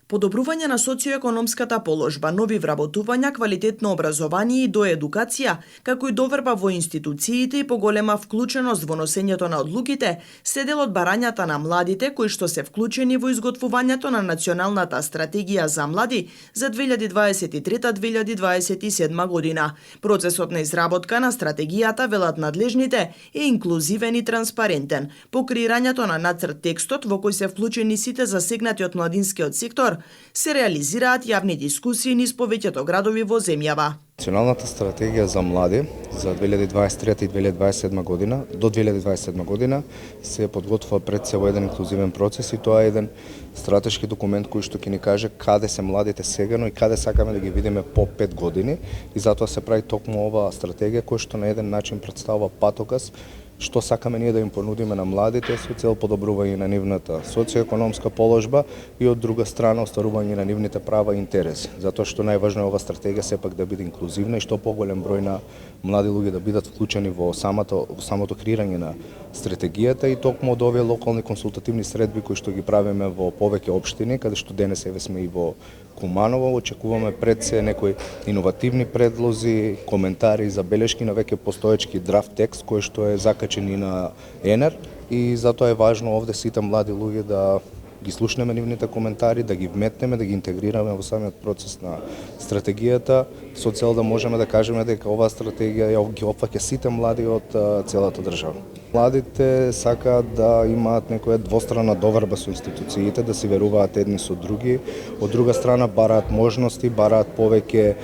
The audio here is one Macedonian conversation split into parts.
Подобрување на социоекономската положба, нови вработувања, квалитетно образование и доедукација, како и доверба во институциите и поголема вклученост во носењето на одлуките, се дел од барањата на младите кои што се вклучени во изготвувањето на Националната стратегија за млади за 2023-2027 година. Процесот на изработка на стратегијата, велат надлежните, е инклузивен и транспарентен. По креирањето на нацрт текстот, во кој се вклучени сите засегнати од младинскиот сектор, се реализираат јавни дискусии низ повеќето градови во земјава. Националната стратегија за млади за 2023 и 2027 година до 2027 година се подготвува пред се во еден инклузивен процес и тоа е еден стратешки документ кој што ќе ни каже каде се младите сегано и каде сакаме да ги видиме по 5 години и затоа се прави токму оваа стратегија која што на еден начин представува патоказ што сакаме ние да им понудиме на младите со цел подобрување на нивната социоекономска положба и од друга страна остварување на нивните права и интереси. Затоа што најважно е оваа стратегија сепак да биде инклузивна и што поголем број на млади луѓе да бидат вклучени во самото креирање на стратегијата и токму од овие локални консултативни средби кои што ги правиме во повеќе општини, каде што денес еве сме и во Куманово, очекуваме пред се некои иновативни предлози, коментари и забелешки на веќе постоечки драфт текст кој што е закачен и на ЕНЕР и затоа е важно овде сите млади луѓе да ги слушнеме нивните коментари, да ги вметнеме, да ги интегрираме во самиот процес на стратегијата, со цел да можеме да кажеме дека оваа стратегија ги опфаќа сите млади од целата држава. Младите сакаат да имаат некоја двострана доверба со институциите, да си веруваат едни со други. Од друга страна бараат можности, бараат повеќе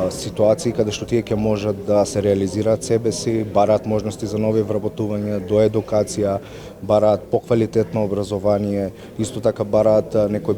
ситуации каде што тие ќе можат да се реализираат себе си, бараат можности за нови вработувања, до едукација, бараат поквалитетно образование, исто така бараат некои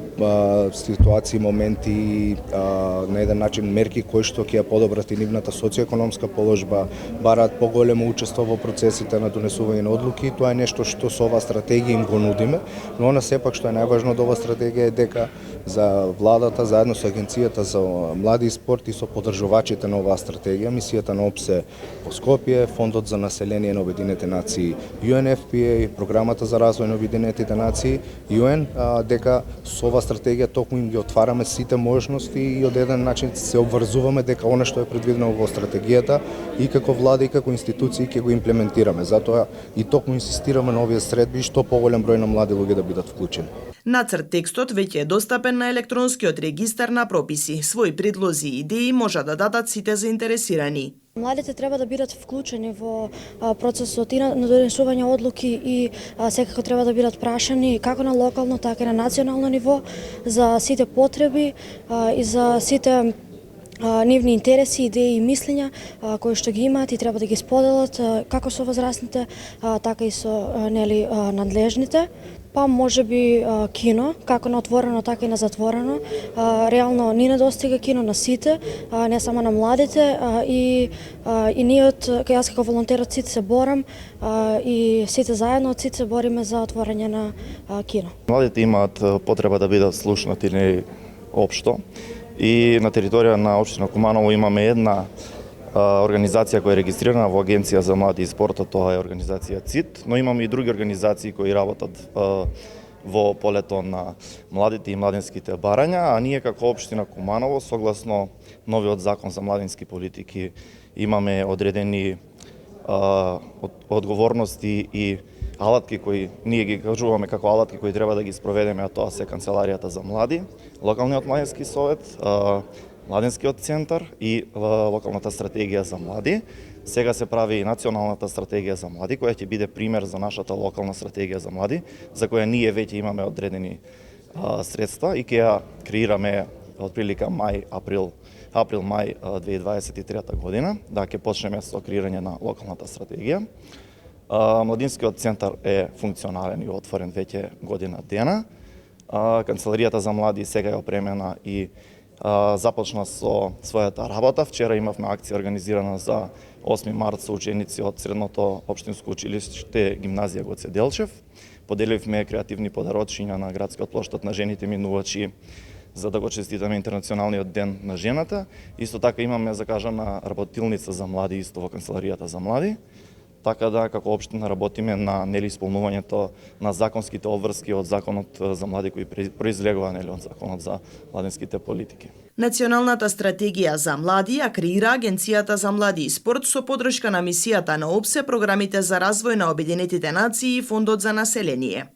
ситуации, моменти, на еден начин мерки кои што ќе ја подобрат и нивната социоекономска положба, бараат поголемо учество во процесите на донесување на одлуки. Тоа е нешто што со оваа стратегија им го нудиме, но она сепак што е најважно од оваа стратегија е дека за владата заедно со Агенцијата за млади и спорт и со поддржувачите на оваа стратегија, мисијата на ОПСЕ по Скопје, Фондот за население на Обединетите нации UNFPA, Програмата за развој на Обединетите нации UN, дека со оваа стратегија токму им ги отвараме сите можности и од еден начин се обврзуваме дека она што е предвидено во стратегијата и како влада и како институции ќе го имплементираме. Затоа и токму инсистираме на овие средби што поголем број на млади луѓе да бидат вклучени. Нацрт текстот веќе е достапен на електронскиот регистар на прописи. Свои предлози и идеи може да дадат сите заинтересирани. Младите треба да бидат вклучени во процесот и на донесување одлуки и секако треба да бидат прашани како на локално, така и на национално ниво за сите потреби и за сите нивни интереси, идеи и мислења кои што ги имаат и треба да ги споделат како со возрастните, така и со надлежните. Па може би кино, како на отворено, така и на затворено. Реално ни недостига кино на сите, не само на младите и ние јас како волонтер од сите се борам и сите заедно од сите се бориме за отворање на кино. Младите имаат потреба да бидат слушнати општо и на територија на општина Куманово имаме една организација која е регистрирана во Агенција за млади и спортот, тоа е организација ЦИТ, но имаме и други организации кои работат во полето на младите и младинските барања, а ние како општина Куманово, согласно новиот закон за младински политики, имаме одредени одговорности и алатки кои ние ги кажуваме како алатки кои треба да ги спроведеме, а тоа се Канцеларијата за млади, локалниот младински совет, Младинскиот центар и локалната стратегија за млади. Сега се прави и националната стратегија за млади, која ќе биде пример за нашата локална стратегија за млади, за која ние веќе имаме одредени средства и ќе ја креираме отприлика април-мај 2023 година, да ќе почнеме со креирање на локалната стратегија. Младинскиот центар е функционален и отворен веќе година дена. Канцеларијата за млади сега е опремена и започна со својата работа. Вчера имавме акција организирана за 8 март со ученици од Средното општинско училиште гимназија Гоце Делчев. Поделивме креативни подарочиња на градскиот плоштад на жените минувачи за да го честитаме Интернационалниот ден на жената. Исто така имаме закажана работилница за млади исто во Канцеларијата за млади. така да како општина работиме на исполнувањето на законските обврски од законот за млади кои произлегува од законот за младинските политики. Националната стратегија за млади ја креира Агенцијата за млади и спорт со поддршка на мисијата на ОПСЕ, програмите за развој на Обединетите нации и Фондот за население.